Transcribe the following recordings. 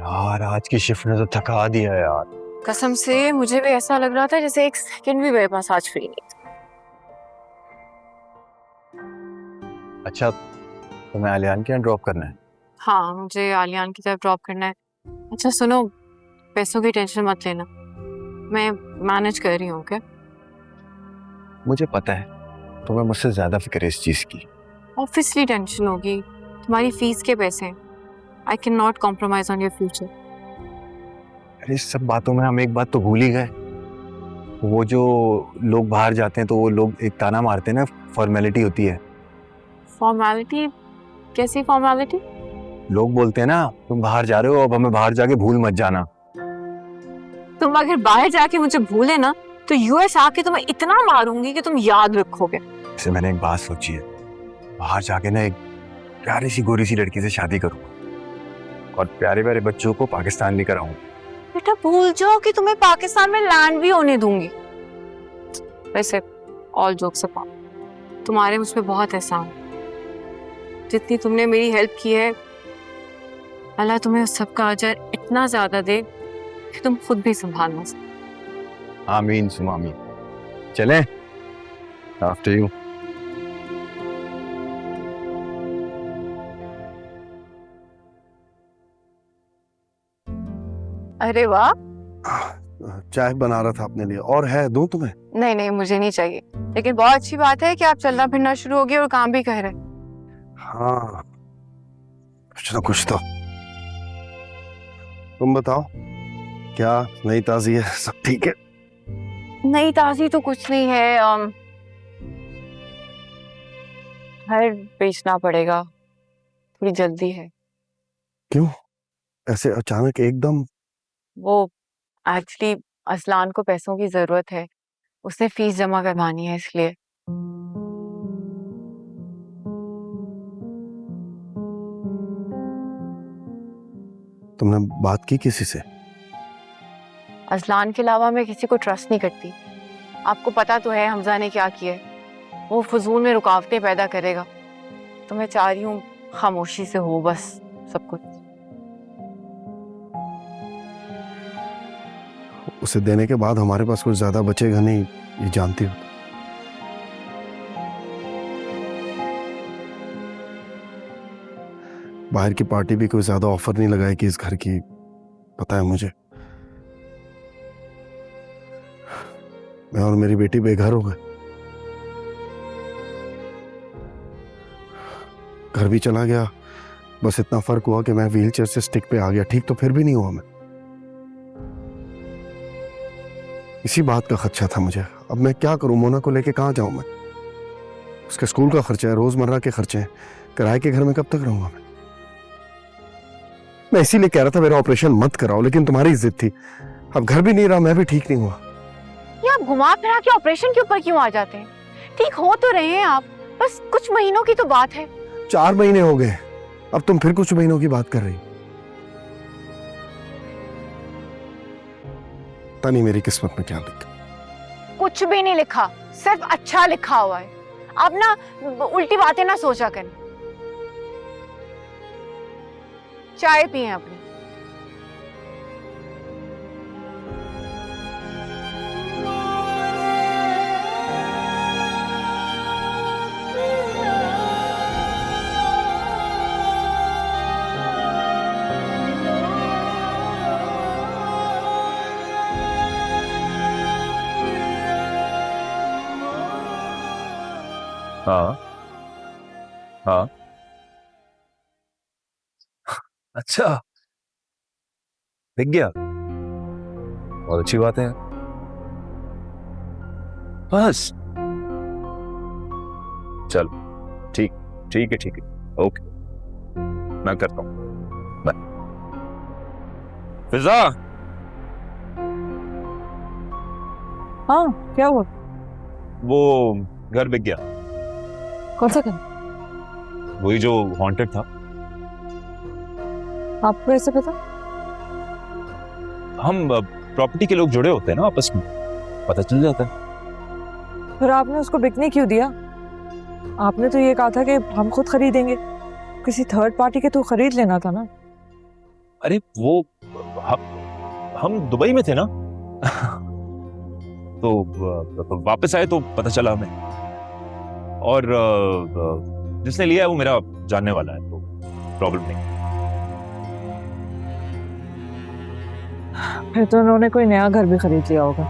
यार आज की शिफ्ट ने तो थका दिया यार। कसम से मुझे भी ऐसा लग रहा था जैसे एक सेकंड भी मेरे पास आज फ्री नहीं था। अच्छा तुम्हें आलियान के यहाँ ड्रॉप करना है? हाँ, मुझे आलियान की तरफ ड्रॉप करना है। अच्छा सुनो, पैसों की टेंशन मत लेना, मैं मैनेज कर रही हूँ। क्या? मुझे पता है तुम्हें मुझसे ज्यादा फिक्र है इस चीज की। ऑब्वियसली टेंशन होगी, तुम्हारी फीस के पैसे हैं। I can not compromise on your future. अरे इस सब बातों में हम एक बात तो भूल ही गए। वो जो लोग बाहर जाते हैं तो वो लोग एक ताना मारते हैं ना, फॉर्मेलिटी होती है। फॉर्मेलिटी? कैसी फॉर्मेलिटी? लोग बोलते हैं ना तुम बाहर जा रहे हो, अब हमें बाहर जाके भूल मत जाना। तुम अगर बाहर जाके मुझे भूले ना तो यूएस आके तुम्हें इतना मारूंगी कि तुम याद रखोगे। इससे मैंने एक बात सोची है, बाहर जाके ना एक प्यारी सी गोरी सी लड़की से शादी करूंगा और प्यारे प्यारे बच्चों को पाकिस्तान लेकर आऊंगा। बेटा भूल जाओ कि तुम्हें पाकिस्तान में लैंड भी होने दूंगी। वैसे ऑल जोक्स अपार्ट, तुम्हारे मुझ पे बहुत एहसान है। जितनी तुमने मेरी हेल्प की है, अल्लाह तुम्हें उस सब का अजर इतना ज्यादा दे कि तुम खुद भी संभाल ना सको। आमीन सुम आमीन। चलें? After you. अरे वाह, चाय बना रहा था अपने लिए, और है दूं तुम्हें? नहीं नहीं मुझे नहीं चाहिए, लेकिन बहुत अच्छी बात है कि आप चलना फिरना शुरू हो गए और काम भी कर रहे हैं। हाँ कुछ तो। तुम बताओ क्या नई ताजी है? सब ठीक है? नई ताजी तो कुछ नहीं है, घर बेचना पड़ेगा, थोड़ी जल्दी है। क्यों ऐसे अचानक एकदम? वो एक्चुअली असलान को पैसों की जरूरत है, उसने फीस जमा करवानी है इसलिए। तुमने बात की किसी से? असलान के अलावा मैं किसी को ट्रस्ट नहीं करती। आपको पता तो है हमजा ने क्या किया है, वो फजूल में रुकावटें पैदा करेगा। तो मैं चाह रही हूँ खामोशी से हो बस सब कुछ। उसे देने के बाद हमारे पास कुछ ज्यादा बचेगा नहीं, ये जानती हो। बाहर की पार्टी भी कोई ज्यादा ऑफर नहीं लगाएगी इस घर की, पता है मुझे। मैं और मेरी बेटी बेघर हो गए, घर भी चला गया। बस इतना फर्क हुआ कि मैं व्हीलचेयर से स्टिक पे आ गया। ठीक तो फिर भी नहीं हुआ मैं। इसी बात का खदशा था मुझे। अब मैं क्या करूं? मोना को लेके कहां जाऊं मैं? उसके स्कूल का खर्चा है, रोजमर्रा के खर्चे हैं, किराए के घर में कब तक रहूंगा मैं इसीलिए कह रहा था मेरा ऑपरेशन मत कराओ, लेकिन तुम्हारी जिद थी। अब घर भी नहीं रहा, मैं भी ठीक नहीं हुआ। ये आप घुमा फिरा के ऑपरेशन के ऊपर क्यों आ जाते हैं? ठीक हो तो रहे हैं आप, बस कुछ महीनों की तो बात है। 4 महीने हो गए, अब तुम फिर कुछ महीनों की बात कर रही। पता नहीं मेरी किस्मत में क्या लिखा। कुछ भी नहीं लिखा, सिर्फ अच्छा लिखा हुआ है। आप ना उल्टी बातें ना सोचा करें। चाय पिए अपनी। हाँ हाँ। अच्छा दिख गया, बहुत अच्छी बात है यार। बस चलो ठीक ठीक है ठीक है, ओके मैं करता हूँ। बाय। फिजा। हाँ क्या हुआ? वो घर बिक गया। कौन सा घर? वही जो हॉन्टेड था। आपको ऐसे पता? हम प्रॉपर्टी के लोग जुड़े होते हैं ना आपस में, पता चल जाता है। फिर आपने उसको बिकने क्यों दिया? आपने तो ये कहा था कि हम खुद खरीदेंगे, किसी थर्ड पार्टी के तो खरीद लेना था ना। अरे वो हम दुबई में थे ना तो वापस आए तो पता चला हमें, और जिसने लिया है वो मेरा जानने वाला है, तो प्रॉब्लम नहीं। फिर तो उन्होंने कोई नया घर भी खरीद लिया होगा,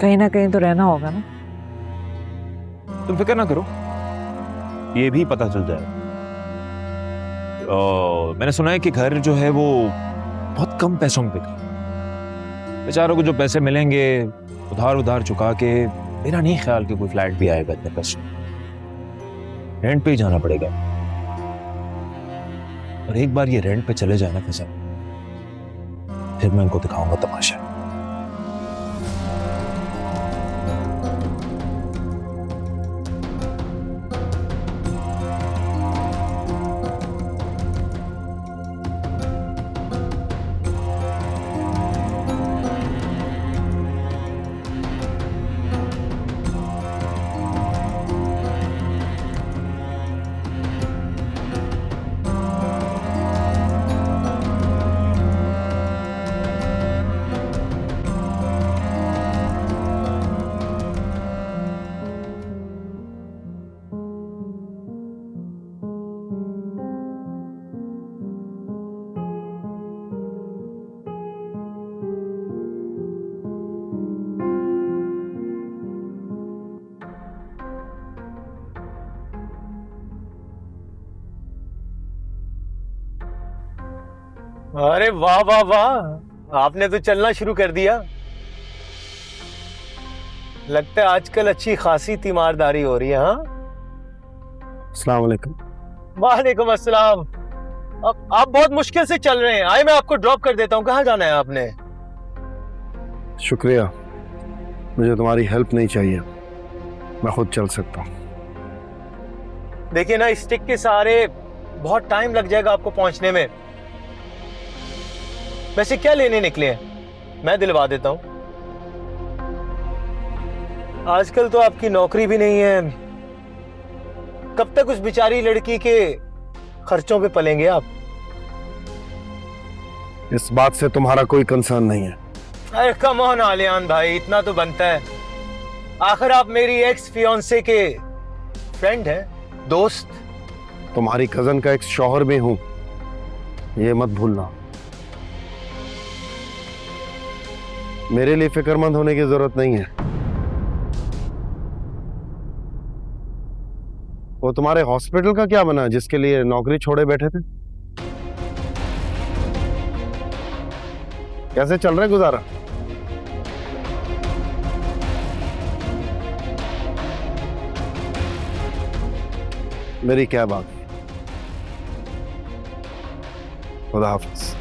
कहीं ना कहीं तो रहना होगा ना। तुम फिक्र ना करो, ये भी पता चल जाए। मैंने सुना है कि घर जो है वो बहुत कम पैसों में बिका। बेचारों को जो पैसे मिलेंगे उधार उधार चुका के, मेरा नहीं ख्याल कि कोई फ्लैट भी आएगा इतने पैसों, रेंट पे ही जाना पड़ेगा। और एक बार ये रेंट पे चले जाए ना पैसा, फिर मैं इनको दिखाऊंगा तमाशा। अरे वाह वाह वाह, आपने तो चलना शुरू कर दिया। लगता है आजकल अच्छी खासी तीमारदारी हो रही है। हाँ, अस्सलाम वालेकुम। वालेकुम अस्सलाम। अब आप बहुत मुश्किल से चल रहे हैं। आए, मैं आपको ड्रॉप कर देता हूँ। कहाँ जाना है आपने? शुक्रिया, मुझे तुम्हारी हेल्प नहीं चाहिए, मैं खुद चल सकता हूँ। देखिए ना, इस स्टिक के सहारे बहुत टाइम लग जाएगा आपको पहुंचने में। वैसे क्या लेने निकले हैं, मैं दिलवा देता हूं। आजकल तो आपकी नौकरी भी नहीं है, कब तक उस बेचारी लड़की के खर्चों पे पलेंगे आप? इस बात से तुम्हारा कोई कंसर्न नहीं है। अरे कम ऑन आलियान भाई, इतना तो बनता है। आखिर आप मेरी एक्स फियांसे के फ्रेंड हैं, दोस्त। तुम्हारी कजन का एक शौहर भी हूं, ये मत भूलना। मेरे लिए फिक्रमंद होने की जरूरत नहीं है। वो तुम्हारे हॉस्पिटल का क्या बना जिसके लिए नौकरी छोड़े बैठे थे? कैसे चल रहा है गुजारा? मेरी क्या बात, खुदा हाफिज।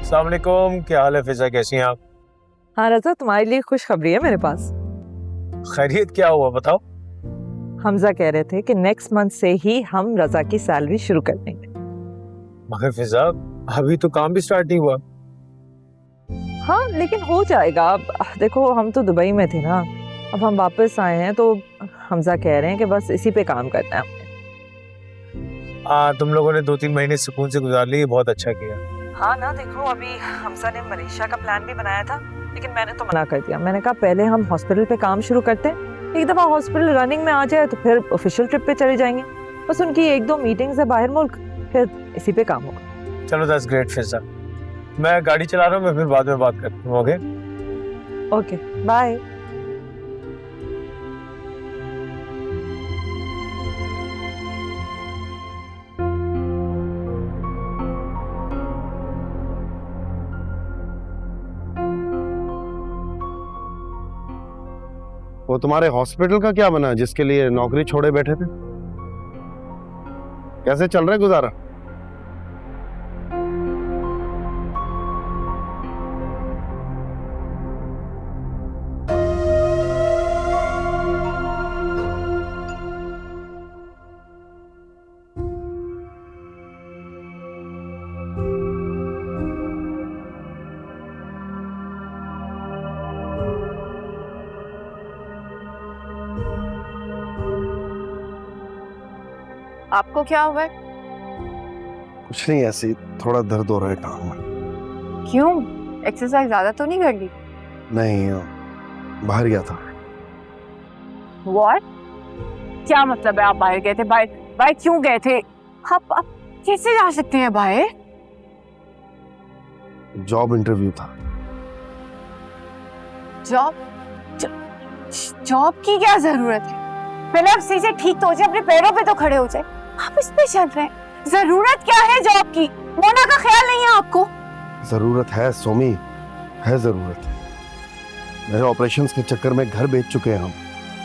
अस्सलाम वालेकुम, क्या हाल है फिजा, कैसी हैं आप? हाँ रजा, तुम्हारे लिए खुशखबरी है मेरे पास। खैरियत क्या हुआ, बताओ। हमजा कह रहे थे कि नेक्स्ट मंथ से ही हम रजा की सैलरी शुरू कर देंगे। मगर फिजा, अभी तो काम भी स्टार्ट नहीं हुआ। हाँ लेकिन हो जाएगा। अब देखो, हम तो दुबई में थे ना, अब हम वापस आए हैं तो हमजा कह रहे हैं कि बस इसी पे काम करना है हमने। तुम लोगों ने 2-3 महीने सुकून से गुजार लिए, बहुत अच्छा किया। हाँ ना, देखो अभी हमजा ने मलेशिया का प्लान भी बनाया था, लेकिन मैंने तो मना कर दिया। मैंने कहा पहले हम हॉस्पिटल पे काम शुरू करते हैं, एक दफ़ा हॉस्पिटल रनिंग में आ जाए तो फिर ऑफिशियल ट्रिप पे चले जाएंगे। बस उनकी 1-2 मीटिंग्स है बाहर मुल्क, फिर इसी पे काम होगा। चलो, दैट्स ग्रेट फिजा। मैं गाड़ी चला रहा हूँ, मैं फिर बाद में बात करता हूँ। Okay okay, bye. वो तुम्हारे हॉस्पिटल का क्या बना जिसके लिए नौकरी छोड़े बैठे थे? कैसे चल रहा है गुजारा? आपको क्या हुआ है? कुछ नहीं, ऐसे ही थोड़ा दर्द हो रहा है टांग में। क्यों? एक्सरसाइज ज्यादा तो नहीं कर ली? नहीं, बाहर गया था। What? क्या मतलब है आप बाहर गए थे? बाहर बाहर क्यों गए थे? आप कैसे जा सकते हैं बाहर? जॉब इंटरव्यू था। जॉब की क्या जरूरत है? पहले आप सही से ठीक तो हो जाए, अपने पैरों पे तो खड़े हो जाए। आप इस पे चल रहे हैं। जरूरत क्या है जॉब की? मोना का ख्याल नहीं है आपको? जरूरत है सोमी, है जरूरत। मेरे ऑपरेशंस के चक्कर में घर बेच चुके हैं हम।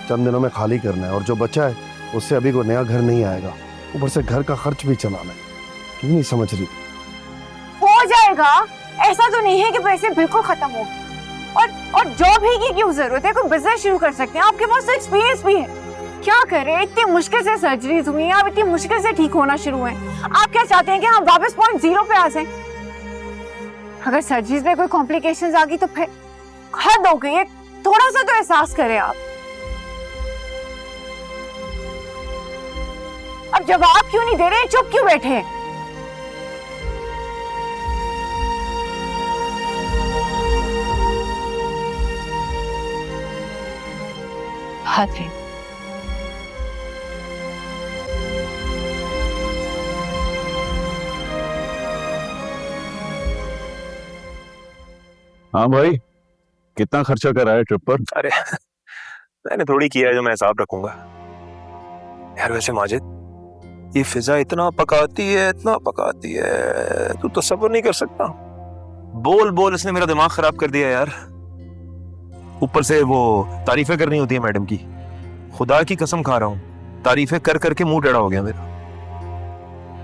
चंद दिनों में खाली करना है और जो बचा है उससे अभी कोई नया घर नहीं आएगा। ऊपर से घर का खर्च भी चलाना है। क्यों नहीं समझ रही? हो जाएगा। ऐसा तो नहीं है कि पैसे बिल्कुल खत्म हो और जॉब ही की क्यों जरूरत है? कोई बिजनेस शुरू कर सकते हैं। आपके पास तो एक्सपीरियंस भी है। क्या करें? इतनी मुश्किल से सर्जरीज हुई हैं, आप इतनी मुश्किल से ठीक होना शुरू हैं। आप क्या चाहते हैं कि हम वापस पॉइंट 0 पे आ जाएं? अगर सर्जरीज में कोई कॉम्प्लिकेशंस आ गई तो फिर हद हो गई है। थोड़ा सा तो एहसास करें आप। अब जवाब क्यों नहीं दे रहे? चुप क्यों बैठे हैं? हद है। हाँ भाई, कितना खर्चा करा है ट्रिप पर? अरे मैंने थोड़ी किया है जो मैं हिसाब रखूंगा यार। वैसे माजिद, ये फिजा इतना पकाती है तू तो सब्र नहीं कर सकता। बोल बोल, इसने मेरा दिमाग खराब कर दिया यार। ऊपर से वो तारीफें करनी होती है मैडम की। खुदा की कसम खा रहा हूँ, तारीफें कर करके मुंह टेढ़ा हो गया मेरा।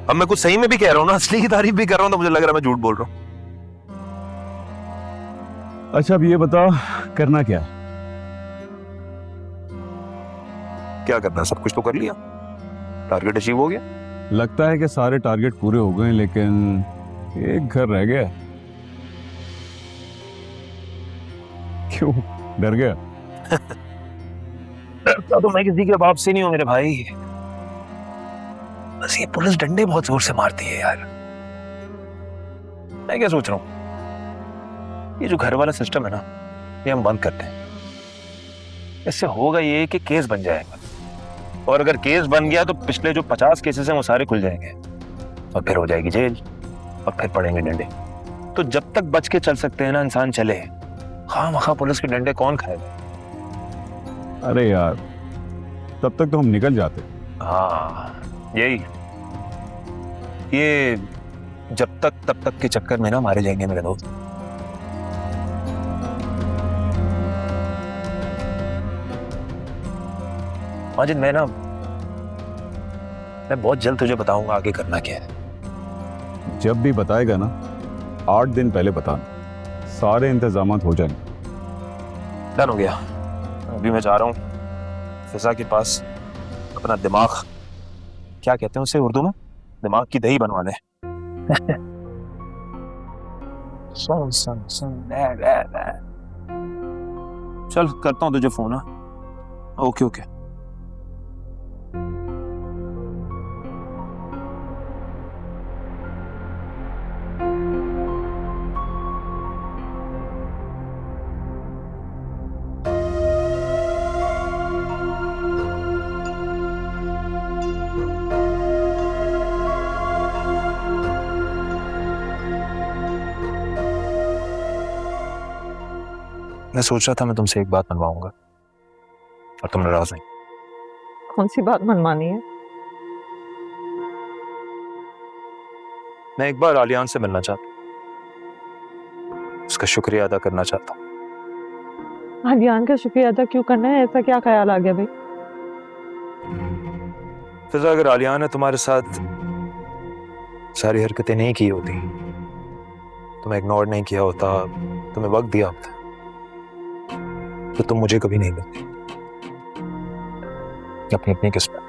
अब मैं कुछ सही में भी कह रहा हूँ ना, असली की तारीफ भी कर रहा हूँ तो मुझे लग रहा है मैं झूठ बोल रहा हूँ। अच्छा अब ये बता, करना क्या? क्या करना है? सब कुछ तो कर लिया, टारगेट अचीव हो गया। लगता है कि सारे टारगेट पूरे हो गए, लेकिन एक घर रह गया। क्यों डर गया? डरता तो मैं किसी के बाप से नहीं हूं मेरे भाई। बस ये पुलिस डंडे बहुत जोर से मारती है यार। मैं क्या सोच रहा हूं, ये जो घर वाला सिस्टम है ना, ये हम बंद करते हैं। इससे होगा ये कि केस बन जाएगा, और अगर केस बन गया तो पिछले जो 50 केसेस हैं वो सारे खुल जाएंगे, और फिर हो जाएगी जेल, और फिर पड़ेंगे डंडे। तो जब तक बच के चल सकते हैं ना इंसान, चले। खामखा पुलिस के डंडे कौन खाएगा? अरे यार, तब तक तो हम निकल जाते। हाँ यही, ये जब तक तब तक के चक्कर में ना मारे जाएंगे मेरे दोस्त। माजिद, मैं बहुत जल्द तुझे बताऊंगा आगे करना क्या है। जब भी बताएगा ना, 8 दिन पहले बताना, सारे इंतजामात हो जाएंगे। डन हो गया। अभी मैं जा रहा हूँ फिजा के पास, अपना दिमाग, क्या कहते हैं उसे उर्दू में, दिमाग की दही बनवाने। चल करता हूँ तुझे फोन। Okay okay. मैं सोच रहा था मैं तुमसे एक बात मनवाऊंगा, और तुम नाराज नहीं। कौन सी बात मनवानी है? मैं एक बार आलियान से मिलना चाहता हूँ, उसका शुक्रिया अदा करना चाहता हूँ। आलियान का शुक्रिया अदा क्यों करना है? ऐसा क्या ख्याल आ गया भाई? फिजा, अगर आलिया ने तुम्हारे साथ सारी हरकतें नहीं की होती, तुम्हें इग्नोर नहीं किया होता, तुम्हें वक्त दिया होता, तो तुम मुझे कभी नहीं मिलती। अपनी अपनी किस्मत।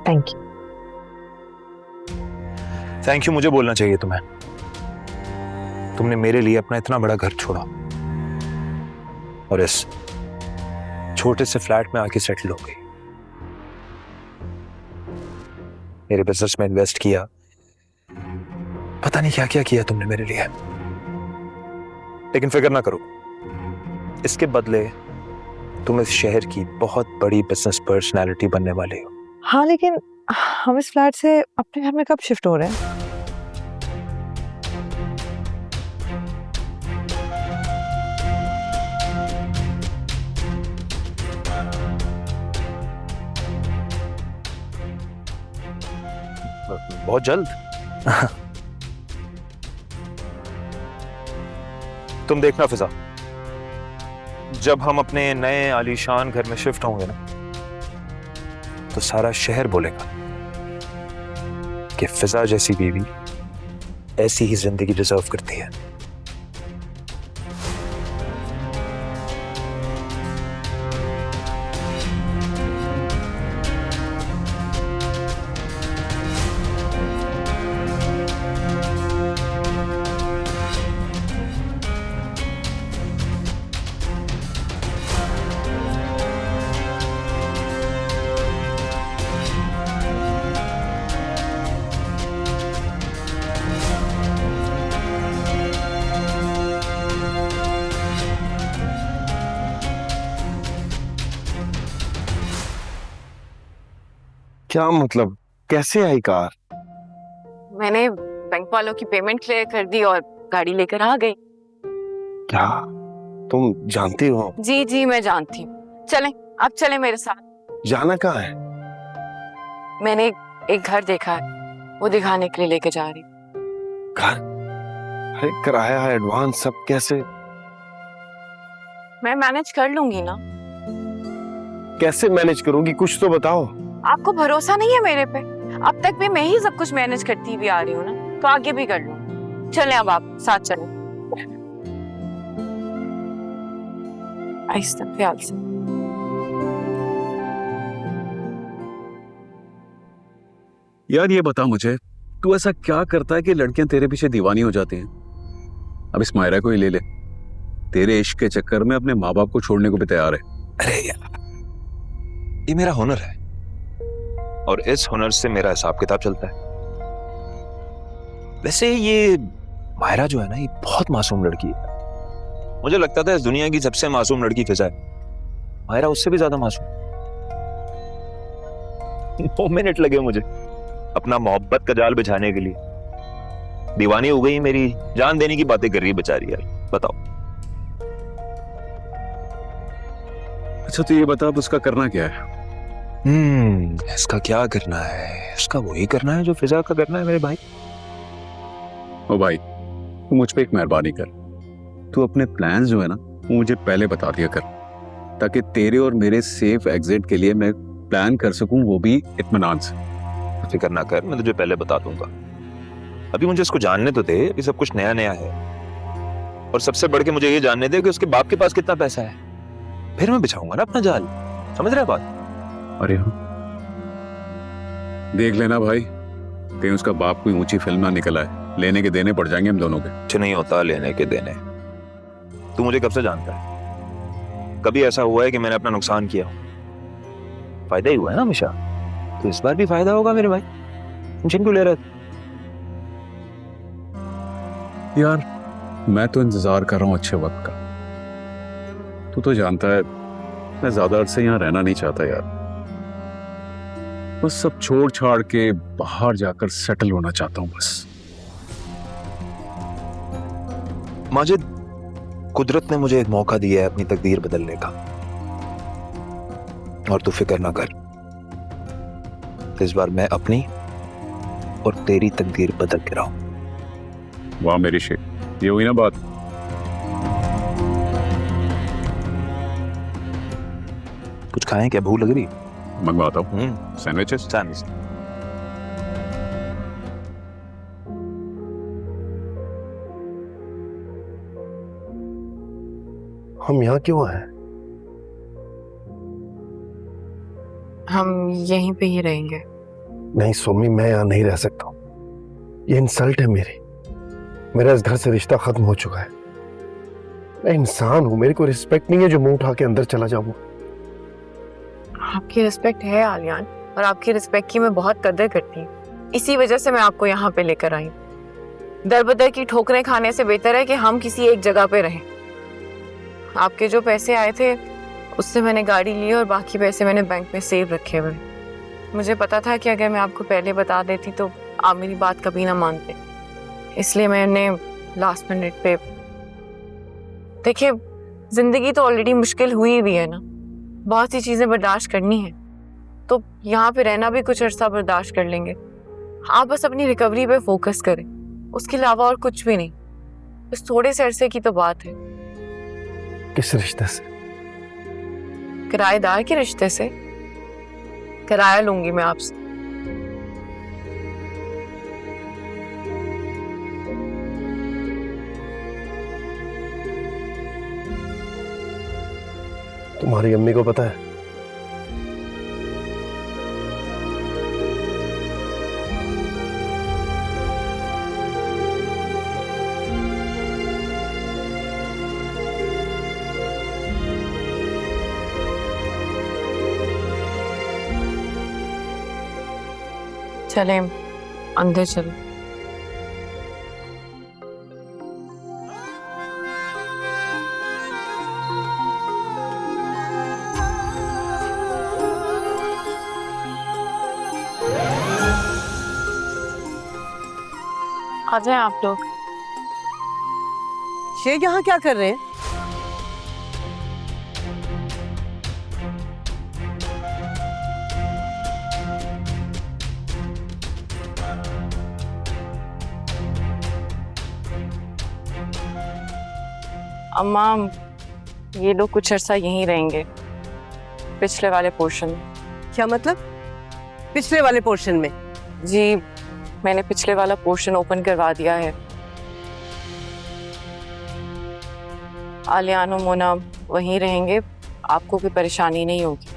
Thank you. थैंक यू मुझे बोलना चाहिए तुम्हें। तुमने मेरे लिए अपना इतना बड़ा घर छोड़ा और इस छोटे से फ्लैट में आके सेटल हो गई। मेरे बिजनेस में इन्वेस्ट किया, पता नहीं क्या क्या किया तुमने मेरे लिए। लेकिन फिक्र ना करो, इसके बदले तुम इस शहर की बहुत बड़ी बिजनेस पर्सनालिटी बनने वाले हो। हाँ, लेकिन हम इस फ्लैट से अपने घर में कब शिफ्ट हो रहे हैं? बहुत जल्द। तुम देखना फिजा, जब हम अपने नए आलीशान घर में शिफ्ट होंगे ना, तो सारा शहर बोलेगा कि फिजा जैसी बीवी ऐसी ही जिंदगी डिजर्व करती है। क्या मतलब, कैसे आई कार? मैंने बैंक वालों की पेमेंट क्लियर कर दी और गाड़ी लेकर आ गई। क्या तुम जानती हो? जी जी मैं जानती हूँ। चलें, अब चलें मेरे साथ। जाना कहाँ है? मैंने एक घर देखा है, वो दिखाने के लिए लेके जा रही। घर? अरे किराया, एडवांस, सब कैसे? मैं मैनेज कर लूंगी ना। कैसे मैनेज करूंगी, कुछ तो बताओ। आपको भरोसा नहीं है मेरे पे? अब तक भी मैं ही सब कुछ मैनेज करती हुई आ रही हूँ ना, तो आगे भी कर लूँ। चलें अब आप साथ चलें। आहिस्ता ख्याल से। यार ये बता मुझे, तू ऐसा क्या करता है कि लड़कियां तेरे पीछे दीवानी हो जाती हैं? अब इस मायरा को ही ले ले, तेरे इश्क के चक्कर में अपने माँ बाप को छोड़ने को भी तैयार है। अरे यार, ये मेरा हुनर है और इस हुनर से मेरा हिसाब किताब चलता है। वैसे ये मायरा जो है ना, ये बहुत मासूम लड़की है। मुझे लगता था इस दुनिया की सबसे मासूम लड़की फिजा है, मायरा उससे भी ज्यादा मासूम। 2 मिनट लगे मुझे अपना मोहब्बत का जाल बिछाने के लिए। दीवानी हो गई, मेरी जान देने की बातें कर रही है बेचारी। यार बताओ। अच्छा तो ये बता, अब उसका करना क्या है? इसका क्या करना है? इसका वही करना है जो फिजा का करना है मेरे भाई। ओ भाई, तू मुझ पे एक मेहरबानी कर, तू अपने प्लान जो है ना वो मुझे पहले बता दिया कर, ताकि तेरे और मेरे सेफ एग्जिट के लिए मैं प्लान कर सकूं, वो भी इत्मीनान से। फिक्र ना कर, मैं तुझे पहले बता दूंगा। अभी मुझे इसको जानने तो दे, अभी सब कुछ नया नया है। और सबसे बढ़ के मुझे ये जानने दे कि उसके बाप के पास कितना पैसा है, फिर मैं बिछाऊंगा ना अपना जाल। समझ रहा है बात? अरे हाँ, देख लेना भाई, कहीं उसका बाप कोई ऊंची फिल्म ना निकला है, लेने के देने पड़ जाएंगे हम दोनों के। कुछ नहीं होता लेने के देने। तू मुझे कब से जानता है? कभी ऐसा हुआ है कि मैंने अपना नुकसान किया? फायदा ही हुआ है ना हमेशा, तो इस बार भी फायदा होगा मेरे भाई। टेंशन क्यों ले रहे थे? यार मैं तो इंतजार कर रहा हूँ अच्छे वक्त का। तू तो जानता है मैं ज्यादा अरसे यहाँ रहना नहीं चाहता यार, बस सब छोड़ छाड़ के बाहर जाकर सेटल होना चाहता हूँ बस। माजिद, कुदरत ने मुझे एक मौका दिया है अपनी तकदीर बदलने का, और तू फिक्र ना कर, इस बार मैं अपनी और तेरी तकदीर बदल के रहा हूं। वाह मेरी शेख, ये हुई ना बात। कुछ खाएं क्या, भूख लग रही? मंगवाता हूँ सैंडविचेस। सैंडविच। हम यहाँ क्यों आए? हम यहीं पे ही रहेंगे। नहीं सोमी, मैं यहाँ नहीं रह सकता हूँ। ये इंसल्ट है मेरी। मेरा इस घर से रिश्ता खत्म हो चुका है। मैं इंसान हूँ, मेरे को रिस्पेक्ट नहीं है जो मुंह उठा के अंदर चला जाऊँ। आपकी रिस्पेक्ट है आलियान, और आपकी रिस्पेक्ट की मैं बहुत कदर करती हूँ। इसी वजह से मैं आपको यहाँ पे लेकर आई हूँ। दर बदर की ठोकरें खाने से बेहतर है कि हम किसी एक जगह पे रहें। आपके जो पैसे आए थे उससे मैंने गाड़ी ली और बाकी पैसे मैंने बैंक में सेव रखे हुए। मुझे पता था कि अगर मैं आपको पहले बता देती तो आप मेरी बात कभी ना मानते, इसलिए मैंने लास्ट मिनट पे। देखिए, जिंदगी तो ऑलरेडी मुश्किल हुई भी है ना, बहुत सी चीजें बर्दाश्त करनी है, तो यहाँ पे रहना भी कुछ अर्सा बर्दाश्त कर लेंगे। आप बस अपनी रिकवरी पे फोकस करें, उसके अलावा और कुछ भी नहीं। बस थोड़े से अरसे की तो बात है। किस रिश्ते से? किराएदार के रिश्ते से। किराया लूंगी मैं आपसे। तुम्हारी अम्मी को पता है? चलें अंदर चलो। आ जाए आप लोग। ये यहाँ क्या कर रहे हैं? अम्मा, ये लोग कुछ अर्सा यहीं रहेंगे, पिछले वाले पोर्शन में। क्या मतलब? पिछले वाले पोर्शन में? जी, मैंने पिछले वाला पोर्शन ओपन करवा दिया है। आलियान और मोना वहीं रहेंगे, आपको कोई परेशानी नहीं होगी।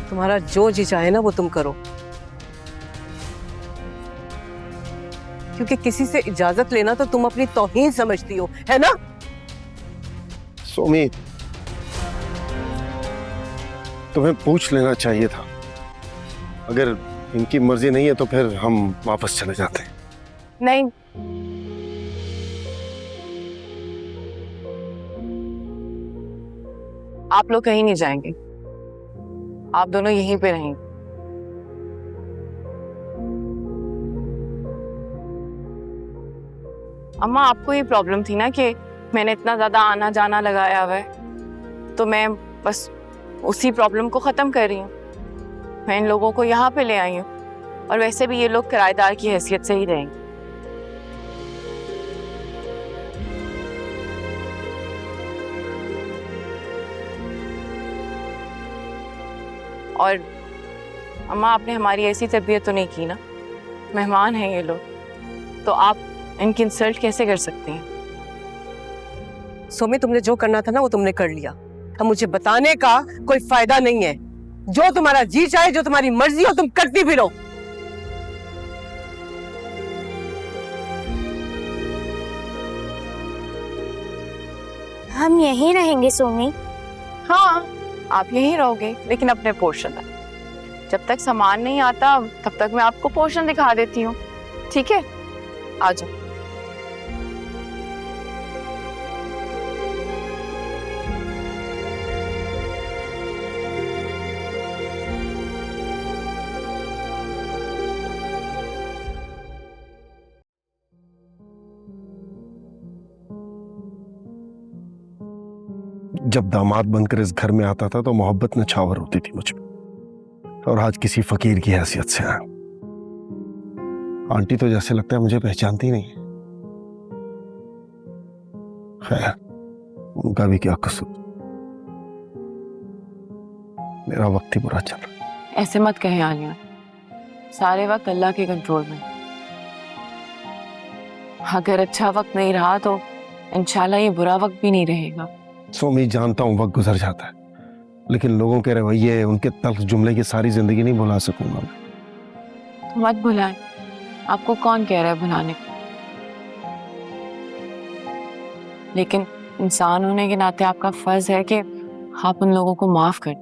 तुम्हारा जो जी चाहे ना वो तुम करो, क्योंकि किसी से इजाजत लेना तो तुम अपनी तौहीन समझती हो, है ना? सोमी, तुम्हें पूछ लेना चाहिए था। अगर इनकी मर्जी नहीं है तो फिर हम वापस चले जाते हैं। नहीं, आप लोग कहीं नहीं जाएंगे, आप दोनों यहीं पे रहेंगे। अम्मा, आपको ये प्रॉब्लम थी ना कि मैंने इतना ज्यादा आना जाना लगाया हुआ है, तो मैं बस उसी प्रॉब्लम को खत्म कर रही हूँ। मैं इन लोगों को यहाँ पे ले आई हूँ, और वैसे भी ये लोग किराएदार की हैसियत से ही रहेंगे। और अम्मा, आपने हमारी ऐसी तरबियत तो नहीं की ना, मेहमान हैं ये लोग, तो आप इनकी इंसल्ट कैसे कर सकती हैं? सोमी, तुमने जो करना था ना वो तुमने कर लिया। अब मुझे बताने का कोई फायदा नहीं है। जो तुम्हारा जी चाहे, जो तुम्हारी मर्जी हो, तुम करती फिरो। हम यहीं रहेंगे सोमी। हाँ, आप यहीं रहोगे, लेकिन अपने पोर्शन में। जब तक सामान नहीं आता तब तक मैं आपको पोर्शन दिखा देती हूँ, ठीक है? आ जाओ। जब दामाद बनकर इस घर में आता था तो मोहब्बत नछावर होती थी मुझ पे, और आज किसी फकीर की हैसियत से आया। आंटी तो जैसे लगता है मुझे पहचानती नहीं। खैर, उनका भी क्या कसूर, मेरा वक्त ही बुरा चल रहा है। ऐसे मत कहें आलिया, सारे वक्त अल्लाह के कंट्रोल में। अगर अच्छा वक्त नहीं रहा तो इंशाल्लाह ये बुरा वक्त भी नहीं रहेगा। सोमी, जानता हूँ वक्त गुजर जाता है, लेकिन लोगों के रवैये, उनके तल्ख जुमले की सारी जिंदगी नहीं भुला सकूंगा मैं। तो मत भुलाएं, आपको कौन कह रहा है भुलाने को? लेकिन इंसान होने के नाते आपका फर्ज है कि आप उन लोगों को माफ कर।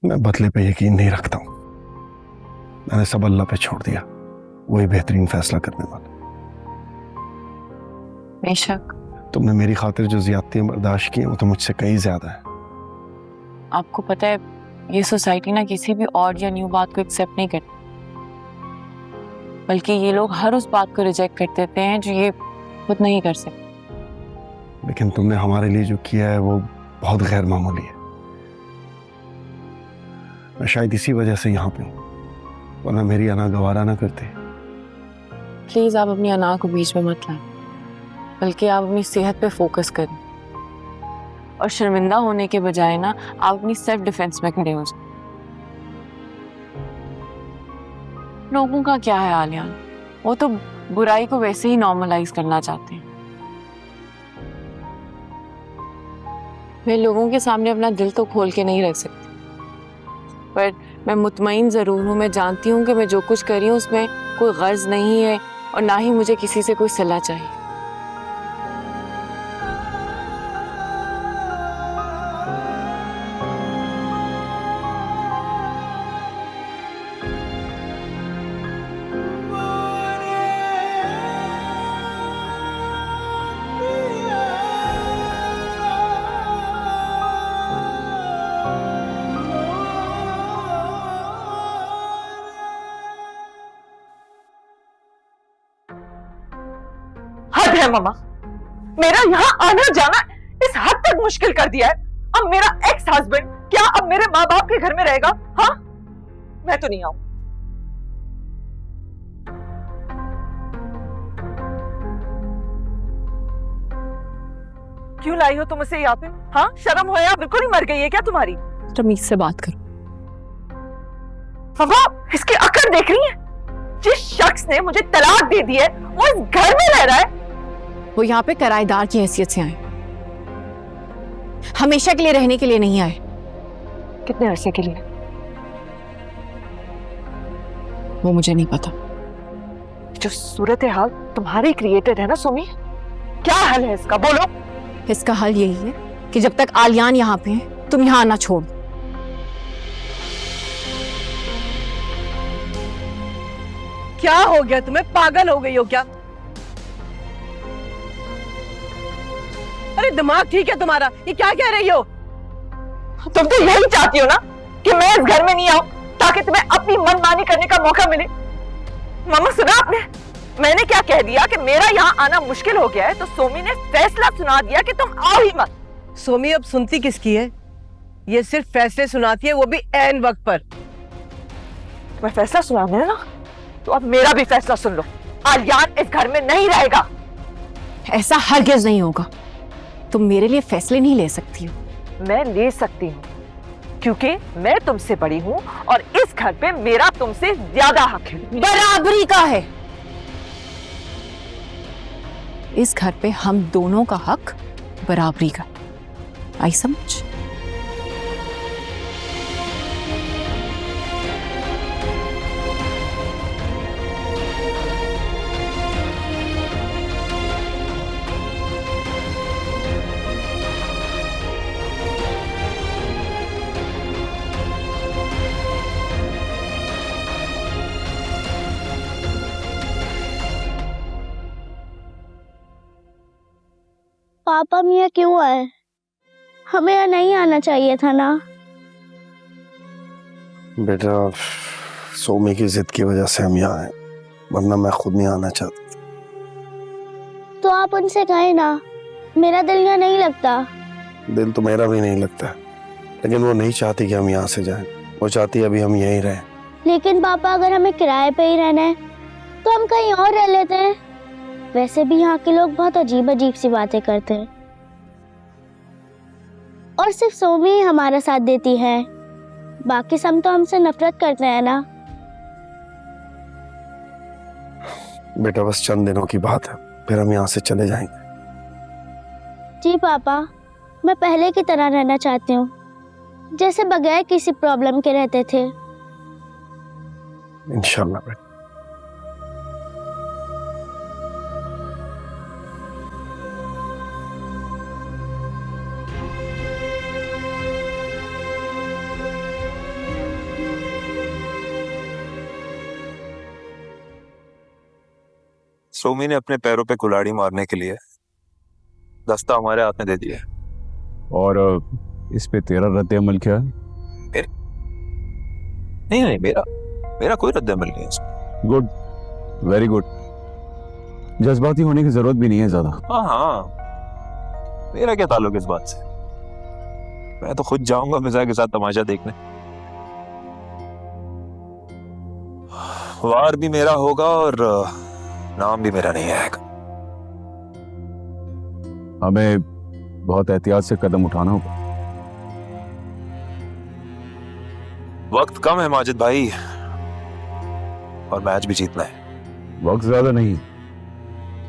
मैं बदले पे यकीन नहीं रखता हूँ, मैंने सब अल्लाह पे छोड़ दिया, वही बेहतरीन फैसला करने वाला। बेशक तुमने मेरी खातिर जो ज्यादतियां बर्दाश्त की हैं, वो तो मुझसे कहीं ज्यादा है। आपको पता है ये सोसाइटी ना किसी भी ऑड या न्यू बात को एक्सेप्ट नहीं करती, बल्कि ये लोग हर उस बात को रिजेक्ट कर देते हैं जो ये खुद नहीं कर सकते। लेकिन तुमने हमारे लिए जो किया है वो बहुत गैर मामूली है। मैं शायद इसी वजह से यहाँ पे हूँ, वरना मेरी अना गवारा ना करती। प्लीज आप अपनी अना को बीच में मत लाएं, बल्कि आप अपनी सेहत पे फोकस करें और शर्मिंदा होने के बजाय ना आप अपनी सेल्फ डिफेंस में खड़े हो जाए। लोगों का क्या है आलिया, वो तो बुराई को वैसे ही नॉर्मलाइज करना चाहते हैं। मैं लोगों के सामने अपना दिल तो खोल के नहीं रख सकती, पर मैं मुतमईन जरूर हूँ, मैं जानती हूँ कि मैं जो कुछ कर रही हूँ उसमें कोई गर्ज नहीं है और ना ही मुझे किसी से कोई सलाह चाहिए। हद है मामा, मेरा यहाँ आना जाना इस हद तक मुश्किल कर दिया है। अब मेरा एक्स हस्बैंड क्या अब मेरे माँ बाप के घर में रहेगा? हाँ, मैं तो नहीं आऊं। क्यों लाई हो तुम उसे यहाँ पे? हाँ, शर्म हो या बिल्कुल ही मर गई है क्या तुम्हारी? तमीज से बात करो। मामा, इसकी अकड़ देख रही है? जिस शख्स ने मुझे तलाक दे दी है वो इस घर में रह रहा है। वो यहाँ पे किराएदार की हैसियत से आए, हमेशा के लिए रहने के लिए नहीं आए। कितने अरसे के लिए? वो मुझे नहीं पता। जो सूरत हाल तुम्हारी क्रिएटेड है ना सोमी, क्या हल है इसका, बोलो। इसका हल यही है कि जब तक आलियान यहाँ पे है तुम यहाँ आना छोड़। क्या हो गया तुम्हें? पागल हो गई हो क्या? अरे दिमाग ठीक है तुम्हारा? ये क्या कह रही हो? तुम तो यही चाहती हो ना कि मैं इस घर में नहीं आऊं ताकि तुम्हें अपनी मनमानी करने का मौका मिले। मामा सुना आपने, मैंने क्या कह दिया कि मेरा यहाँ आना मुश्किल हो गया है, तो सोमी ने फैसला सुना दिया कि तुम आओ ही मत। सोमी अब सुनती किसकी है? ये सिर्फ फैसले सुनाती है, वो भी ऐन वक्त पर। मैं फैसला सुनाने है ना, तो अब मेरा भी फैसला सुन लो। आलियान इस घर में नहीं रहेगा। ऐसा हरगिज नहीं होगा। तुम मेरे लिए फैसले नहीं ले सकती हो। मैं ले सकती हूँ, क्योंकि मैं तुमसे बड़ी हूँ और इस घर पे मेरा तुमसे ज्यादा हक है। बराबरी का है। इस घर पे हम दोनों का हक बराबरी का। आई समझ? पापा मियाँ क्यों आए? हमें यहाँ नहीं आना चाहिए था ना। बेटा, सोमी की जिद की वजह से हम यहाँ आए, वरना मैं खुद नहीं आना चाहता। तो आप उनसे कहें ना, मेरा दिल यहाँ नहीं लगता। दिल तो मेरा भी नहीं लगता, लेकिन वो नहीं चाहती कि हम यहाँ से जाएं। वो चाहती है अभी हम यहीं रहें। लेकिन पापा, अगर हमें किराए पे ही रहना है तो हम कहीं और रह लेते हैं। वैसे भी यहाँ के लोग बहुत अजीब अजीब सी बातें करते हैं और सिर्फ सोमी ही हमारा साथ देती है, बाकी सब तो हमसे नफरत करते हैं ना। बेटा बस चंद दिनों की बात है, फिर हम यहाँ से चले जाएंगे। जी पापा, मैं पहले की तरह रहना चाहती हूँ, जैसे बगैर किसी प्रॉब्लम के रहते थे। इंशाल्लाह बेटा। सोमी ने अपने पैरों पे कुल्हाड़ी मारने के लिए दस्ता हमारे हाथ में दे दिया है। और इस पे तेरा रद्द अमल क्या है? नहीं, मेरा कोई रद्द अमल नहीं है इसमें। Good, very good. जज्बाती होने की जरूरत भी नहीं है ज्यादा। हाँ, मेरा क्या ताल्लुक इस बात से? मैं तो खुद जाऊंगा मिर्जा के साथ तमाशा देखने। वार भी मेरा होगा और नाम भी मेरा नहीं आएगा। हमें बहुत एहतियात से कदम उठाना होगा। वक्त कम है माजिद भाई, और मैच भी जीतना है। वक्त ज्यादा नहीं,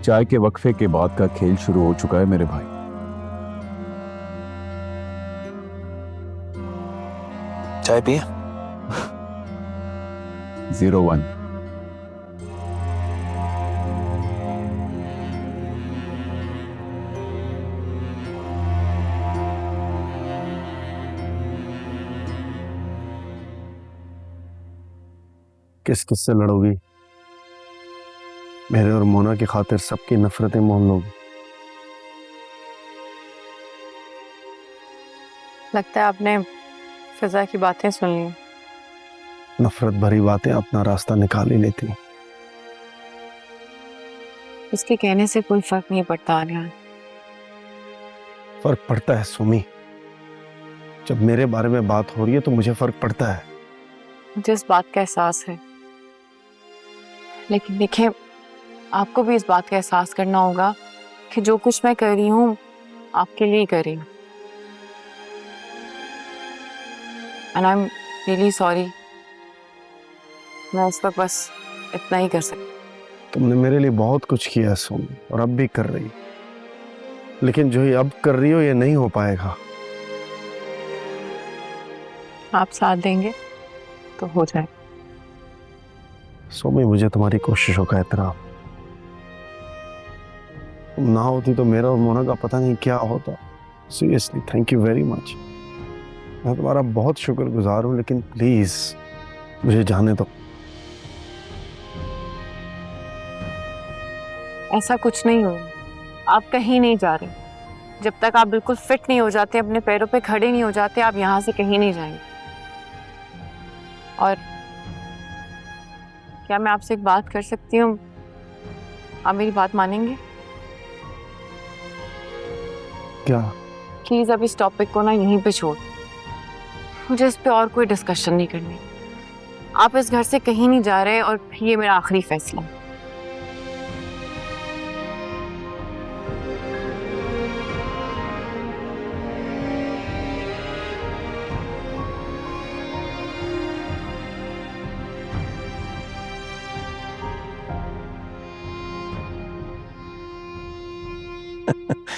चाय के वक्फे के बाद का खेल शुरू हो चुका है मेरे भाई। चाय पिए? 0-1। किस किस से लड़ोगी? मेरे और मोना की खातिर सबकी नफरतें मोल लोगी। लगता है आपने फिजा की बातें सुन ली। नफरत भरी बातें अपना रास्ता निकाल ही लेती। उसके कहने से कोई फर्क नहीं पड़ता आर्यन। फर्क पड़ता है सुमी, जब मेरे बारे में बात हो रही है तो मुझे फर्क पड़ता है। मुझे इस बात का एहसास है, लेकिन देखिए आपको भी इस बात का एहसास करना होगा कि जो कुछ मैं कर रही हूँ आपके लिए कर रही हूँ। And I am really sorry. मैं उस वक्त बस इतना ही कर सकती। तुमने मेरे लिए बहुत कुछ किया है सुमी, और अब भी कर रही, लेकिन जो ये अब कर रही हो ये नहीं हो पाएगा। आप साथ देंगे तो हो जाए। सोमी मुझे तुम्हारी कोशिशों का एहतराम। तुम ना होती तो मेरा और मोना का पता नहीं क्या होता। Seriously thank you very much. मैं तुम्हारा बहुत शुक्रगुजार हूँ, लेकिन प्लीज मुझे जाने दो। ऐसा कुछ नहीं होगा, आप कहीं नहीं जा रहे। जब तक आप बिल्कुल फिट नहीं हो जाते, अपने पैरों पे खड़े नहीं हो जाते, आप यहाँ से कहीं नहीं जाएंगे। और क्या मैं आपसे एक बात कर सकती हूँ? आप मेरी बात मानेंगे? क्या? प्लीज अब इस टॉपिक को ना यहीं पे छोड़, मुझे इस पे और कोई डिस्कशन नहीं करनी। आप इस घर से कहीं नहीं जा रहे और ये मेरा आखिरी फैसला है।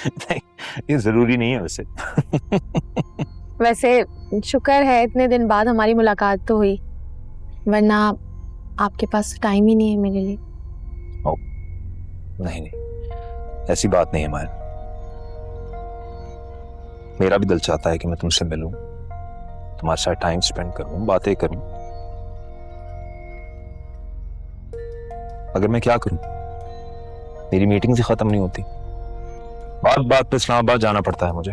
नहीं, ये जरूरी नहीं है वैसे। वैसे शुक्र है इतने दिन बाद हमारी मुलाकात तो हुई, वरना आपके पास टाइम ही नहीं है मेरे लिए। नहीं, ऐसी बात नहीं है हमारे। मेरा भी दिल चाहता है कि मैं तुमसे मिलूं, तुम्हारे साथ टाइम स्पेंड करूं, बातें करूं। अगर मैं क्या करूं, मेरी मीटिंग ही खत्म नहीं होती। बात बात पे इस्लामाबाद जाना पड़ता है मुझे।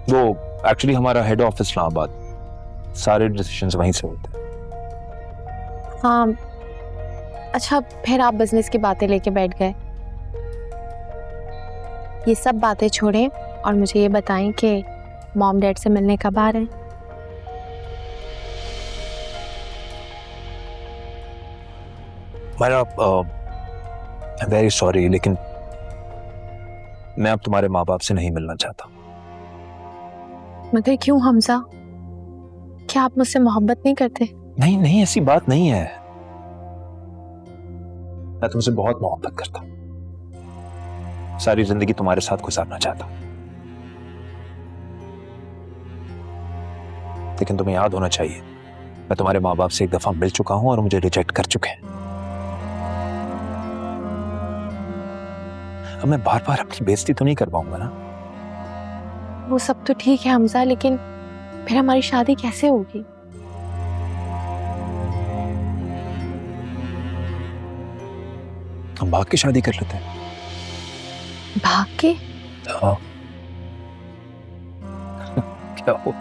वो एक्चुअली हमारा हेड ऑफिस इस्लामाबाद, सारे डिसीजंस वहीं से होते हैं। हाँ, अच्छा फिर आप बिजनेस की बातें लेके बैठ गए। ये सब बातें छोड़ें और मुझे ये बताएं कि मॉम डैड से मिलने कब आ रहे हैं? हमारा वेरी सॉरी, लेकिन मैं अब तुम्हारे माँ बाप से नहीं मिलना चाहता। मगर क्यों हमजा? क्या आप मुझसे मोहब्बत नहीं करते? नहीं नहीं, ऐसी बात नहीं है। मैं तुमसे बहुत मोहब्बत करता हूं, सारी जिंदगी तुम्हारे साथ गुजारना चाहता हूं। लेकिन तुम्हें याद होना चाहिए, मैं तुम्हारे माँ बाप से एक दफा मिल चुका हूं और मुझे रिजेक्ट कर चुके हैं। अब मैं बार बार अपनी बेइज्जती तो नहीं कर पाऊंगा ना। वो सब तो ठीक है हमजा, लेकिन फिर हमारी शादी कैसे होगी? हम भाग के शादी कर लेते हैं। भाग के? हाँ। क्या हो?